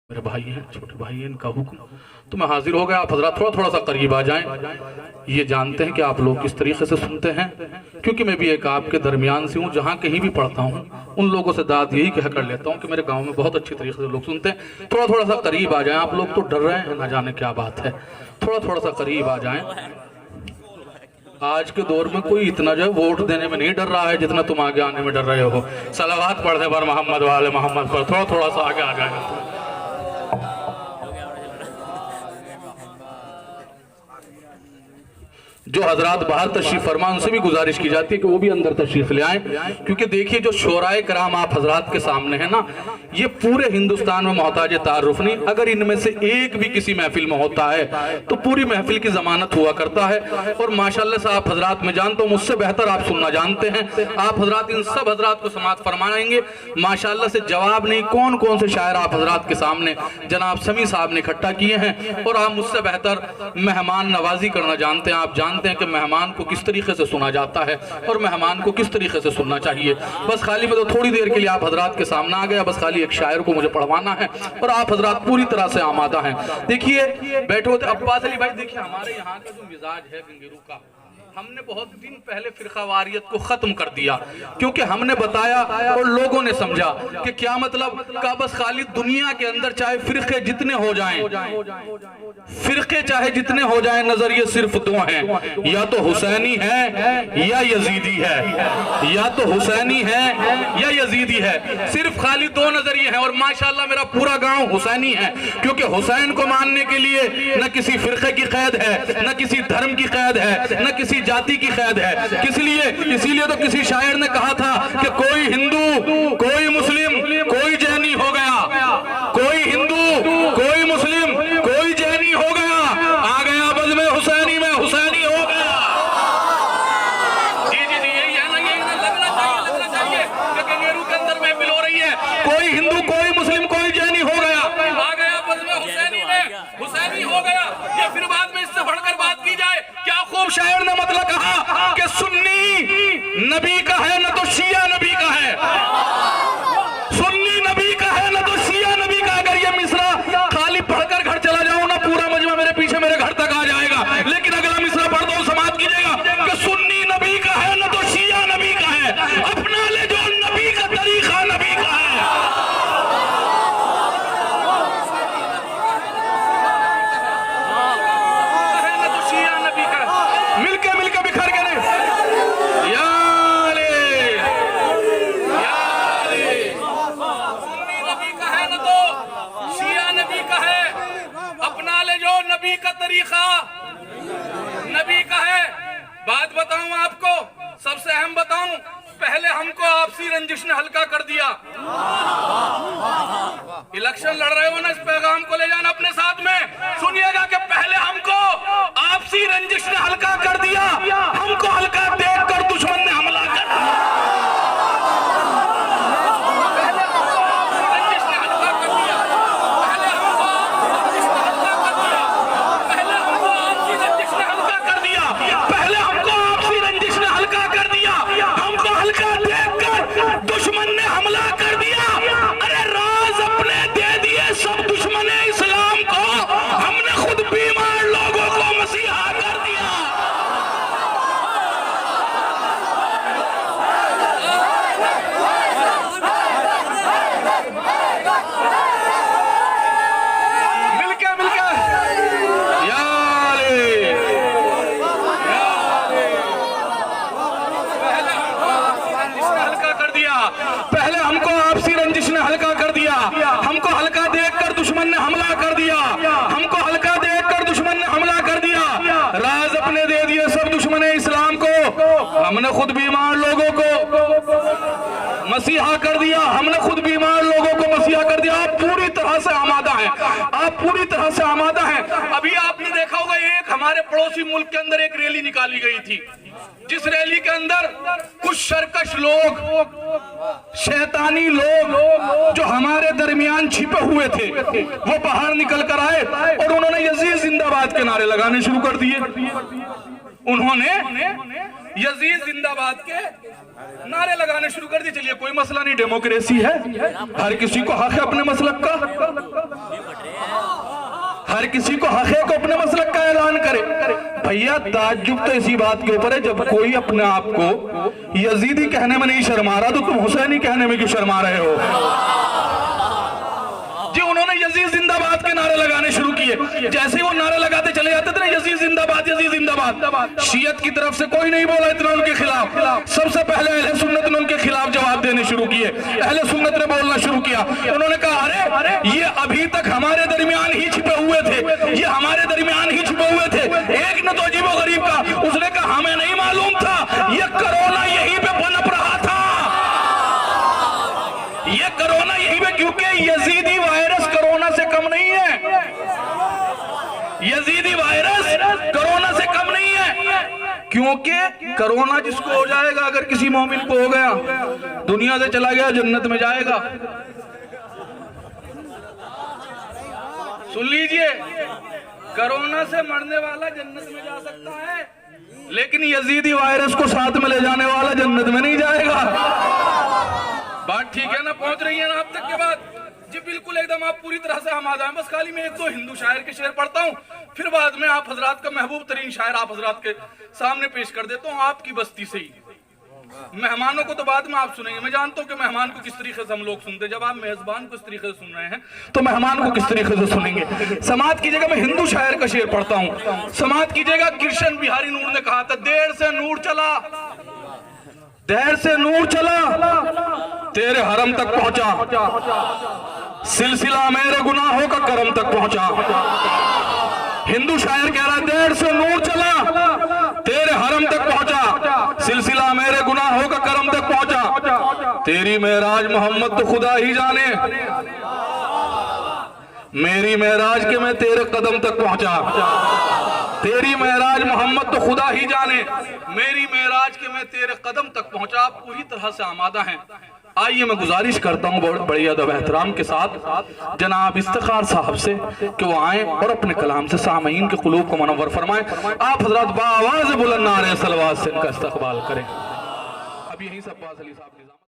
मेरे भाई हैं, छोटे भाई हैं, इनका हुक्म तो मैं हाजिर हो गया। आप हजरत थोड़ा सा करीब आ जाएं। ये जानते हैं कि आप लोग किस तरीके से सुनते हैं, क्योंकि मैं भी एक आपके दरमियान से हूँ। जहाँ कहीं भी पढ़ता हूँ उन लोगों से दाद यही कह कर लेता हूँ कि मेरे गांव में बहुत अच्छी तरीके से लोग सुनते हैं। थोड़ा सा करीब आ जाएं। आप लोग तो डर रहे हैं, ना जाने क्या बात है। थोड़ा सा करीब आ जाएं। आज के दौर में कोई इतना जो है वोट देने में नहीं डर रहा है जितना तुम आगे आने में डर रहे हो। सलावत पढ़ने पर मोहम्मद वाले मोहम्मद पर थोड़ा सा आगे आ जाएगा। जो हजरात बाहर तशरीफ फरमा उनसे भी गुजारिश की जाती है कि वो भी अंदर तशरीफ ले आए, क्योंकि देखिए जो शोराए कराम आप हजरात के सामने है ना, ये पूरे हिंदुस्तान में मोहताज तारुफ नहीं। अगर इनमें से एक भी किसी महफिल में होता है तो पूरी महफिल की जमानत हुआ करता है। और माशाल्लाह से आप हजरात में जानता हूँ, मुझसे बेहतर आप सुनना जानते हैं। आप हजरात इन सब हजरात को समाअत फरमाएंगे। माशाल्लाह से जवाब नहीं कौन कौन से शायर आप हजरात के सामने जनाब समी साहब ने इकट्ठा किए हैं। और आप मुझसे बेहतर मेहमान नवाजी करना जानते हैं। आप जानते हैं कि मेहमान को किस तरीके से सुना जाता है और मेहमान को किस तरीके से सुनना चाहिए। बस खाली मैं तो थोड़ी देर के लिए आप हजरात के सामने आ गया। बस खाली एक शायर को मुझे पढ़वाना है और आप हजरात पूरी तरह से आमादा हैं। देखिए बैठे होते अब्बास अली भाई, देखिए हमारे यहाँ का जो मिजाज है गंगेरू का, हमने बहुत दिन पहले फिरकावारियत को खत्म कर दिया, क्योंकि हमने बताया और लोगों ने समझा कि क्या मतलब का बस खाली दुनिया के अंदर चाहे फिरके जितने हो जाएं, फिरके चाहे जितने हो जाएं, नजरिए सिर्फ दो हैं, या तो हुसैनी है या यजीदी है, या तो हुसैनी है या यजीदी है। सिर्फ खाली दो नजरिए हैं। और माशाल्लाह मेरा पूरा गांव हुसैनी है, क्योंकि हुसैन को मानने के लिए न किसी फिरके की कैद है, न किसी धर्म की कैद है, न किसी जाति की कैद है। इसीलिए तो किसी शायर ने कहा था कि कोई हिंदू कोई मुस्लिम कोई जैनी हो गया, कोई हिंदू कोई मुस्लिम कोई जैनी हो गया, आ गया बज़्म हुसैनी में हुसैनी हो गया। जी यही है ना, यही लगना चाहिए कि गंगेरू के अंदर महफिल हो रही है। कोई हिंदू कोई मुस्लिम कोई जैनी हो गया, आ गया बज़्म हुसैनी में हुसैनी हो गया। या फिर बाद में इससे बढ़कर बात की जाए, क्या खूब शायर ने मतलब कहा कि सुन्नी नबी का है न तो शिया नबी का है, सुन्नी नबी का है न तो शिया नबी का। अगर ये मिसरा खाली पढ़कर घर चला जाऊं ना, पूरा मजमा मेरे पीछे मेरे घर तक आ जाएगा। लेकिन अगला मिसरा पढ़ दो समाप्त कीजिएगा कि सुन्नी नबी का है न तो शिया नबी का है, अपना ले जो नबी का तरीका नबी का है। मिलके बिखर के नहीं, सुन्नी नबी का है न तो शिया नबी का है, अपना ले जो नबी का तरीका नबी का है। बात बताऊं आपको, सबसे अहम बताऊं, पहले हमको आपसी रंजिश ने हल्का कर दिया। इलेक्शन लड़ रहे हो ना, इस पैगाम को ले जाना अपने साथ में। सुनिएगा कि पहले हमको आपसी रंजिश ने हल्का कर दिया, हमको हल्का देखकर दुश्मन ने हमला कर दिया। पहले हमको आपसी रंजिश ने हल्का कर दिया, हमको हल्का देखकर दुश्मन ने हमला कर दिया, हमको हल्का देखकर दुश्मन ने हमला कर दिया। राज अपने दे दिए सब दुश्मन इस्लाम को, हमने खुद बीमार लोगों को मसीहा कर दिया, हमने खुद बीमार लोगों को मसीहा कर दिया। आप पूरी तरह से आमादा हैं, आप पूरी तरह से आमादा हैं। अभी आपने देखा होगा एक हमारे पड़ोसी मुल्क के अंदर एक रैली निकाली गई थी, जिस रैली के अंदर कुछ सरकश लोग, शैतानी लोग जो हमारे दरमियान छिपे हुए थे, वो बाहर निकल कर आए और उन्होंने यजीद जिंदाबाद के नारे लगाने शुरू कर दिए। उन्होंने यजीद जिंदाबाद के नारे लगाने शुरू कर दिए। चलिए कोई मसला नहीं, डेमोक्रेसी है, हर किसी को हक है अपने मसलक का। हर किसी को हक है को अपने मसलक का ऐलान करे। भैया ताज्जुब तो इसी बात के ऊपर है, जब कोई अपने आप को यजीदी कहने में नहीं शर्मा रहा, तो तुम हुसैनी कहने में क्यों शर्मा रहे हो? जी उन्होंने यजीद जिंदाबाद के नारे लगाने शुरू किए। जैसे ही वो नारे लगाते चले जाते थे ना, यजीद जिंदाबाद, यजीद जिंदाबाद, शियत की तरफ से कोई नहीं बोला इतना उनके खिलाफ। सबसे पहले अहले सुन्नत ने उनके खिलाफ जवाब देने शुरू किए। अहले सुन्नत ने बोलना शुरू किया। उन्होंने कहा अरे ये अभी तक हमारे दरमियान ही छिपे हुए थे, ये हमारे दरमियान ही छिपे हुए थे। एक ने तो अजीबो गरीब का, उसने कहा हमें नहीं मालूम था ये कोरोना यहीं पे पनप रहा था, ये कोरोना यहीं पे, क्योंकि यजीदी वायरस कोरोना से कम नहीं है, यजीदी वायरस कोरोना से कम नहीं है। क्योंकि कोरोना जिसको हो जाएगा, अगर किसी मोमिन को हो गया, दुनिया से चला गया, जन्नत में जाएगा। सुन लीजिए, कोरोना से मरने वाला जन्नत में जा सकता है, लेकिन यजीदी वायरस को साथ में ले जाने वाला जन्नत में नहीं जाएगा। बात ठीक है ना? पहुंच रही है ना आप तक के बात? जी बिल्कुल, एकदम आप पूरी तरह से हम आ जाए। बस खाली मैं एक दो हिंदू शायर के शेर पढ़ता हूँ, फिर बाद में आप हजरात का महबूब तरीन शायर आप हजरात के सामने पेश कर देता हूँ, आपकी बस्ती से ही। मेहमानों को तो बाद में आप सुनेंगे। मैं जानता हूँ कि मेहमान को किस तरीके से हम लोग सुनते हैं। जब आप मेजबान को इस तरीके से सुन रहे हैं, तो मेहमान को किस तरीके से सुनेंगे। समात कीजिएगा, मैं हिंदू शायर का शेर पढ़ता हूँ। समात कीजिएगा, कृष्ण बिहारी नूर ने कहा था, देर से नूर चला, देर से नूर चला, तेरे हरम तक पहुंचा, सिलसिला मेरे गुनाहों का करम तक पहुंचा। हिंदू शायर कह रहा है, देर से नूर चला, तेरे हरम तक पहुंचा, सिलसिला मेरे गुनाहों का करम तक पहुंचा। तेरी मेराज मोहम्मद तो खुदा ही जाने, मेरी मेराज के मैं तेरे कदम तक पहुंचा। तेरी मेराज मोहम्मद तो खुदा ही जाने, मेरी मेराज के मैं तेरे कदम तक पहुंचा। आप पूरी तरह से आमादा हैं। आइए मैं गुजारिश करता हूँ बड़ी अदब एहतराम के साथ जनाब इफ्तिखार साहब से कि वो आए और अपने कलाम से सामईन के कुलूब को मुनव्वर फरमाएं। आप हजरात बाआवाज़ बुलंद नारे सलवात से इनका इस्तकबाल करें। अब यहीं से अब्बास अली साहब